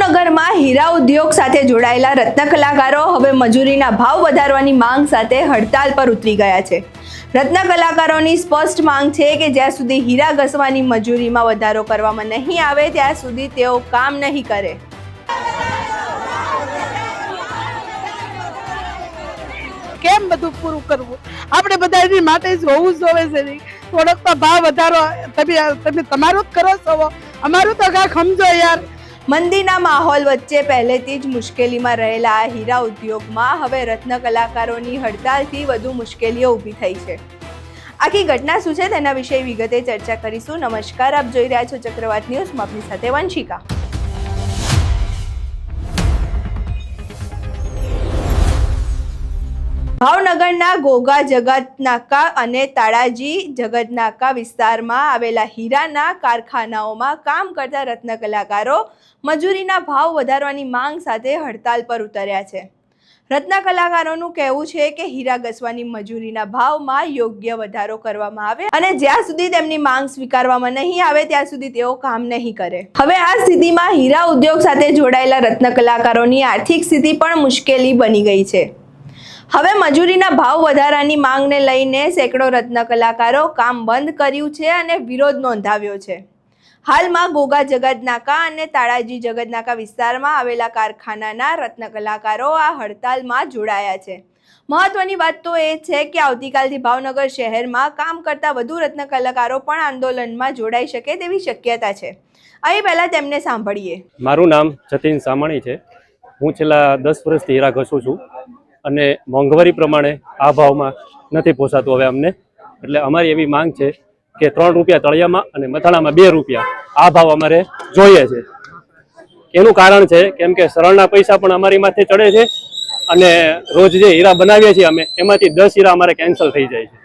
ભાવનગરમાં હીરા ઉદ્યોગ સાથે જોડાયેલા રત્ન કલાકારો હવે મજૂરીના ભાવ વધારવાની માંગ સાથે હડતાલ પર ઉતરી ગયા છે। રત્ન કલાકારોની સ્પષ્ટ માંગ છે કે જ્યાં સુધી હીરા ઘસવાની મજૂરીમાં વધારો કરવામાં નહીં આવે ત્યાં સુધી તેઓ કામ નહીં કરે। કેમ બધું પૂરું કરવું? આપણે બધા એની માટે જ હોવું જોવે છે। થોડોક તો ભાવ વધારો તમે તમારું જ કરો છો, અમારું તો કાંઈક સમજો યાર। મંદીના માહોલ વચ્ચે પહેલેથી જ મુશ્કેલીમાં રહેલા આ હીરા ઉદ્યોગમાં હવે રત્ન કલાકારોની હડતાલથી વધુ મુશ્કેલીઓ ઊભી થઈ છે। આખી ઘટના શું છે તેના વિશે વિગતે ચર્ચા કરીશું। નમસ્કાર, આપ જોઈ રહ્યા છો ચક્રવાત ન્યૂઝ, આપની સાથે વંશિકા। ભાવનગરના ઘોઘા જગતનાકા અને તાળાજી જગતનાકા વિસ્તારમાં આવેલા હીરાના કારખાનાઓમાં કામ કરતા રત્ન કલાકારો મજૂરીના ભાવ વધારવાની માંગ સાથે હડતાલ પર ઉતર્યા છે। રત્ન કલાકારોનું કહેવું છે કે હીરા ઘસવાની મજૂરીના ભાવમાં યોગ્ય વધારો કરવામાં આવે અને જ્યાં સુધી તેમની માંગ સ્વીકારવામાં નહીં આવે ત્યાં સુધી તેઓ કામ નહીં કરે। હવે આ સ્થિતિમાં હીરા ઉદ્યોગ સાથે જોડાયેલા રત્ન કલાકારોની આર્થિક સ્થિતિ પણ મુશ્કેલી બની ગઈ છે। હવે મજૂરીના ભાવ વધારાની માંગને લઈને સેંકડો રત્ન કલાકારો કામ બંધ કર્યું છે અને વિરોધ નોંધાવ્યો છે। હાલમાં ઘોઘા જગતનાકા અને તાળાજી જગતનાકા વિસ્તારમાં આવેલા કારખાનાના રત્ન કલાકારો આ હડતાલમાં જોડાયા છે। મહત્વની વાત તો એ છે કે આવતીકાલથી ભાવનગર શહેરમાં કામ કરતા વધુ રત્ન કલાકારો પણ આંદોલનમાં જોડાઈ શકે તેવી શક્યતા છે। અહીં પહેલા તેમને સાંભળીએ। મારું નામ જતીન સામાણી છે। હું છેલ્લા 10 વર્ષથી હીરા ઘસું છું અને મોંઘવારી પ્રમાણે આ ભાવમાં નથી પોસાતું હવે અમને, એટલે અમારી એવી માંગ છે કે 3 રૂપિયા તળિયામાં અને મથાણામાં 2 રૂપિયા આ ભાવ અમારે જોઈએ છે। એનું કારણ છે કેમ કે સરળના પૈસા પણ અમારી માથે ચડે છે અને રોજ જે હીરા બનાવીએ છીએ અમે એમાંથી 10 હીરા અમારે કેન્સલ થઈ જાય છે।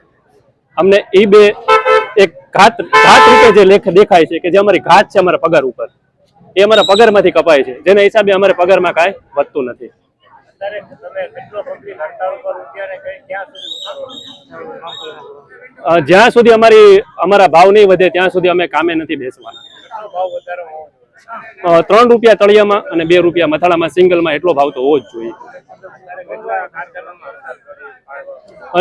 અમને એ બે એક ઘાત રૂપે જે દેખાય છે કે જે અમારી ઘાત છે અમારા પગાર ઉપર, એ અમારા પગારમાંથી કપાય છે, જેના હિસાબે અમારે પગારમાં કાંઈ વધતું નથી। જ્યાં સુધી અમારા ભાવ નહીં વધે ત્યાં સુધી અમે કામે નથી બેસવાના। 3 રૂપિયા તળિયામાં અને 2 રૂપિયા મથાળામાં સિંગલમાં એટલો ભાવ તો હોવો જ જોઈએ।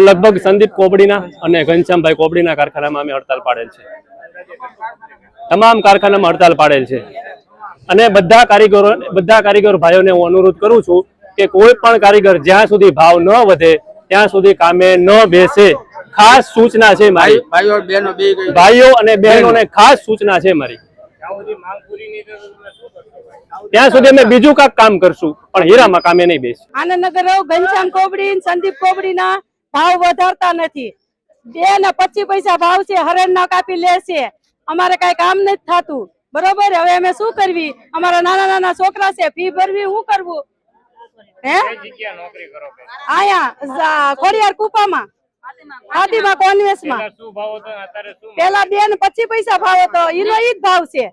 લગભગ સંદીપ કોબડીના અને ઘનશ્યામભાઈ કોબડીના કારખાનામાં અમે હડતાલ પાડેલ છે। તમામ કારખાનામાં હડતાલ પાડેલ છે અને બધા કારીગરો ભાઈઓને હું અનુરોધ કરું છું કે કોઈ પણ કારીગર જ્યાં સુધી ભાવ ન વધે ત્યાં સુધી કામે ન બેસે। ખાસ સૂચના છે મારી, ભાઈઓ અને બહેનોને ખાસ સૂચના છે મારી। ત્યાં સુધી અમે બીજું કાંઈક કામ કરશું પણ હીરામાં કામે નહીં બેસ। આનંદનગર ઘનશ્યામ કોબડી સંદીપ કોબડીના ભાવ વધારતા નથી। 2 ને 25 પૈસા ભાવ છે, હરણ ના કાપી લે છે, અમારે કઈ કામ નથી થતું। બરોબર, હવે અમે શું કરવી? અમારા નાના છોકરા છે, ફી ભરવી, શું કરવું? આયા ખોડિયાર કુપામાં ફાતિમા કોન્વેન્ટમાં પેલા 2 ને 25 પૈસા ભાવ હતો, એનો ઈ જ ભાવ છે।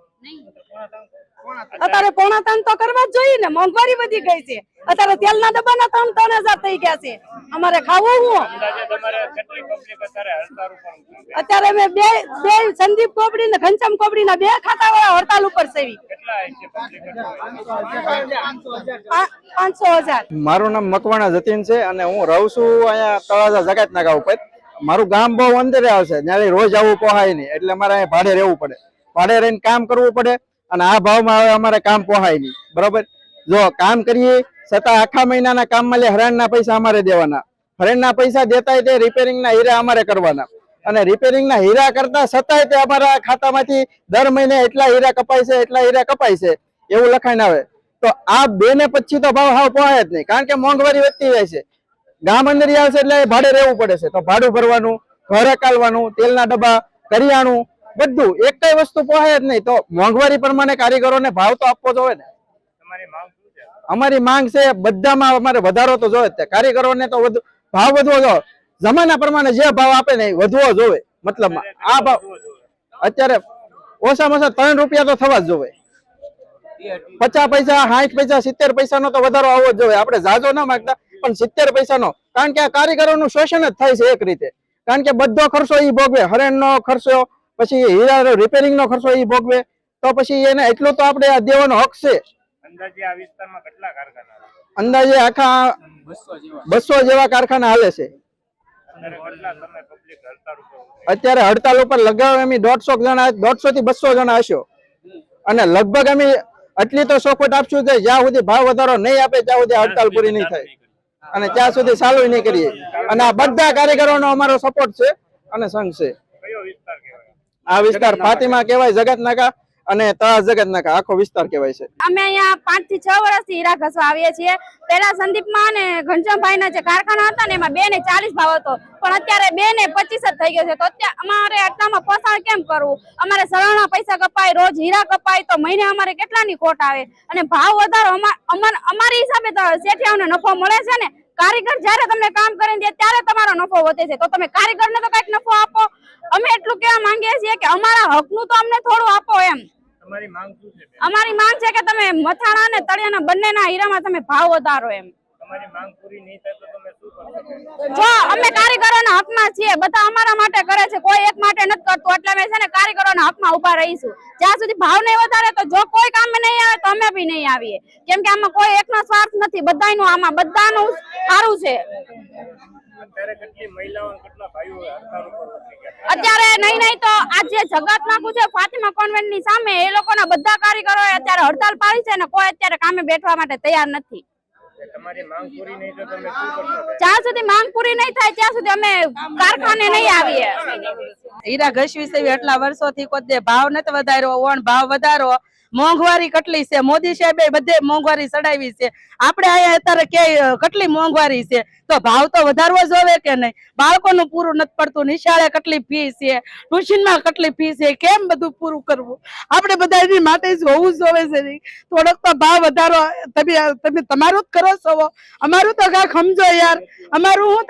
અત્યારે 3.5 તો કરવા જ જોઈએ ને, મોંઘવારી વધી ગઈ છે। અત્યારે તેલના ડબ્બાના 3,000 થઈ ગયા છે, અમારે ખાવું શું? અત્યારે અમે બે સંદીપ કોબડી ને ઘનશ્યામ કોબડી ના 2 ખાતા વાળા હડતાલ ઉપર છે। 500,000। મારું નામ મકવાણા જતીન છે અને હું રહું છું અહીંયા તળાજા જગતનાકા ઉપર। મારું ગામ બહુ અંદરે આવશે, ત્યાં રોજ આવવું પોહાય નહીં, એટલે અમારે અહીંયા ભાડે રહેવું પડે, ભાડે રહીને કામ કરવું પડે અને આ ભાવમાં હવે અમારે કામ પોહાય નહીં। બરોબર, જો કામ કરીએ છતાં આખા મહિનાના કામમાં લે હરાણના પૈસા અમારે દેવાના, હરાણના પૈસા દેતાય તે રિપેરિંગના હીરા અમારે કરવાના અને રિપેરિંગના હીરા કરતા છતાંય તે અમારા ખાતામાંથી દર મહિને એટલા હીરા કપાય છે, એટલા હીરા કપાય છે એવું લખાઈને આવે। તો આ 2 ને 25 તો ભાવ હાવ પોહાય જ નહીં, કારણ કે મોંઘવારી વધતી જાય છે। ગામ અંદર આવશે એટલે ભાડે રહેવું પડે છે, તો ભાડું ભરવાનું, ઘરે કાલવાનું, તેલના ડબ્બા, કરિયાણું, બધું એક કઈ વસ્તુ પોહાય જ નહીં। તો મોંઘવારી પ્રમાણે કારીગરોને ભાવ તો આપવો જોઈએ ને। અમારી માંગ છે બધામાં અમારે વધારો તો જોઈએ જ, કારીગરોને તો ભાવ વધવો જોઈએ, જમાના પ્રમાણે જે ભાવ આપે ને એ વધવો જોઈએ। મતલબમાં આ ભાવ અત્યારે ઓછામાં ઓછા 3 રૂપિયા તો થવા જ જોઈએ। 50 પૈસા, 60 પૈસા, 70 પૈસાનો તો વધારો આવવો જ જોઈએ। આપણે ઝાઝો ના માંગતા પણ 70 પૈસાનો, કારણ કે આ કારીગરોનું શોષણ જ થાય છે એક રીતે, કારણ કે બધો ખર્ચો એ ભોગવે, હરેણનો ખર્ચો, પછી હીરા રિપેરિંગનો ખર્ચો એ ભોગવે, તો પછી એને એટલું તો આપણે દેવાનો હક છે। અંદાજે આ વિસ્તારમાં કેટલા કારખાના છે? અંદાજે આખા 200 જેવા કારખાના હાલે છે. અત્યારે કેટલા તમે પબ્લિક હડતાળ ઉપર ઉતરી? અત્યારે હડતાલ ઉપર લગાવ અમે 150 જણા 150 થી 200 જણા હશો અને લગભગ અમે એટલી તો સપોર્ટ આપશું કે જ્યાં સુધી ભાવ વધારો નહીં આપે ત્યાં સુધી હડતાલ પૂરી નહીં થાય અને ત્યાં સુધી ચાલુ નહીં કરીએ. અને આ બધા કારીગરોનો અમારો સપોર્ટ છે અને સંઘ છે. કયો વિસ્તાર કહેવાય? આ વિસ્તાર ફાતિમા કહેવાય, જગતનાકા અને તળાવ જગતનાકા આખો વિસ્તાર કહેવાય છે. અમે અહીંયા 5 થી 6 વર્ષથી હીરા ઘસવા આવીએ છીએ. પેલા સંદીપમાં અને ઘનશ્યામભાઈના જે કારખાના હતા ને એમાં 2 ને 40 ભાવ હતો, પણ અત્યારે 2 ને 25 જ થઈ ગયો છે. તો અત્યારે અમારે આટલામાં પોસાણ કેમ કરવું? અમારે સળાણા પૈસા કપાય, રોજ હીરા કપાય, તો મહિને અમારે કેટલાની ખોટ આવે? અને ભાવ વધારો અમારી હિસાબે તો શેઠિયાઓને નફો મળે છે ને. કારીગર જયારે તમને કામ કરીને દે ત્યારે તમારો નફો વધે છે, તો તમે કારીગરને તો કઈક નફો આપો. અમે એટલું કહેવા માંગીએ છીએ કે અમારા હકનું તો અમને થોડું આપો એમ. તમારી માંગ શું છે? અમારી માંગ છે કે તમે મથાણા અને તળિયાના બંનેના હીરામાં તમે ભાવ વધારો એમ. તમારી માંગ પૂરી નહીં થાય તો તમે શું કરશો? જો અમે કારીગરોના હકમાં છીએ, બધા અમારા માટે કરે છે, કોઈ એક માટે નથી કરતું. એટલે અમે છે ને કારીગરોના હકમાં ઉભા રહીશું. જ્યાં સુધી ભાવ નહીં વધારે તો જો કોઈ કામે નહીં આવે તો અમે બી નહીં આવીએ, કેમ કે આમાં કોઈ એકનો સ્વાર્થ નથી, બધાયનું આમાં બધાનું સારું છે. અત્યારે કેટલી મહિલાઓ અને કેટલા ભાઈઓ હડતાળ ઉપર ઉતરી ગયા? અત્યારે નહીં તો આ જે જગત નાખું છે ફાતિમા કોન્વેન્ટ ની સામે, એ લોકોના બધા કારીગરો અત્યારે હડતાલ પાડી છે ને કોઈ અત્યારે કામે બેઠવા માટે તૈયાર નથી. તમારી માંગ પૂરી નહીં તો તમે શું કરશો? જ્યાં સુધી માંગ પૂરી નહીં થાય ત્યાં સુધી અમે કારખાને નહીં આવીએ. હીરા ઘસવી છે એટલા વર્ષોથી કોઈ ભાવ નથી વધાર્યો, ઓણ ભાવ વધારો. મોંઘવારી કેટલી છે, મોદી સાહેબે બધે મોંઘવારી ચડાવી છે. આપણે અહીંયા અત્યારે કે કેટલી મોંઘવારી છે, તો ભાવ તો વધારવો જોવે કે નહીં? બાળકોનું પૂરું નથી પડતું, નિશાળે કેટલી ફી છે, ટ્યુશનમાં કેટલી ફી છે, કેમ બધું પૂરું કરવું? આપણે બધા એની માટે જ હોવું જોવે છે. થોડોક તો ભાવ વધારો તમે તમારું જ કરો છો, અમારું તો કાંઈક સમજો યાર. અમારું હું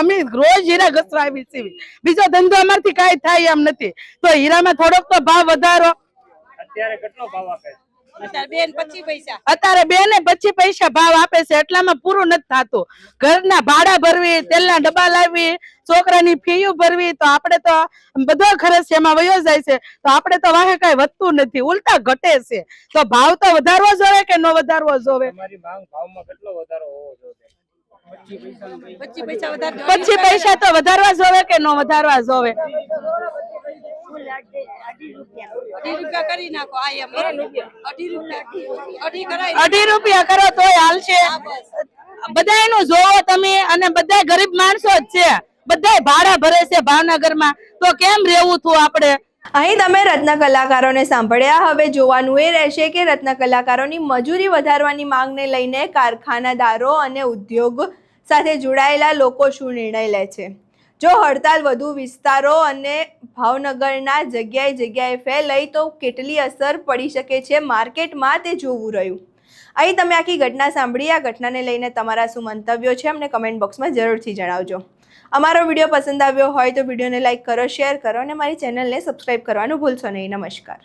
અમે રોજ હીરા ઘસવા આવી છીએ, બીજો ધંધો અમારથી કાંઈ થાય એમ નથી. તો હીરામાં થોડોક તો ભાવ વધારો. અત્યારે કેટલો ભાવ આપે છે? અત્યારે 2 ને 25 પૈસા ભાવ આપે છે, એટલામાં પૂરું નથી થતું. ઘરના ભાડા ભરવી, તેલના ડબ્બા લાવવી, છોકરાની ફીઓ ભરવી, તો આપણે તો બધો ખર્ચ એમાં વયો જાય છે. તો આપણે તો વાહે કઈ વધતું નથી, ઉલટા ઘટે છે. તો ભાવ તો વધારવો જોવે કે ન વધારવો જોવે? તમારી માંગ ભાવમાં કેટલો વધારો હોવો જોઈએ? 25 પૈસા તો વધારવા જોવે કે ન વધારવા જોવે? 2.5 રૂપિયા કરો તોય હાલશે. બધાયનું જોવો તમે, અને બધા ગરીબ માણસો જ છે, બધા ભાડા ભરે છે ભાવનગરમાં, તો કેમ રહેવું થયું આપણે? અહીં તમે રત્ન કલાકારોને સાંભળ્યા. હવે જોવાનું એ રહેશે કે રત્ન કલાકારોની મજૂરી વધારવાની માંગને લઈને કારખાનાદારો અને ઉદ્યોગ સાથે જોડાયેલા લોકો શું નિર્ણય લે છે. જો હડતાલ વધુ વિસ્તારો અને ભાવનગરના જગ્યાએ ફેલાઈ તો કેટલી અસર પડી શકે છે માર્કેટમાં, તે જોવું રહ્યું. અહીં તમે આખી ઘટના સાંભળી. આ ઘટનાને લઈને તમારા શું મંતવ્યો છે અમને કમેન્ટ બોક્સમાં જરૂરથી જણાવજો. અમારો વિડીયો પસંદ આવ્યો હોય તો વિડીયોને લાઇક કરો, શેર કરો અને મારી ચેનલને સબસ્ક્રાઈબ કરવાનું ભૂલશો નહીં. નમસ્કાર.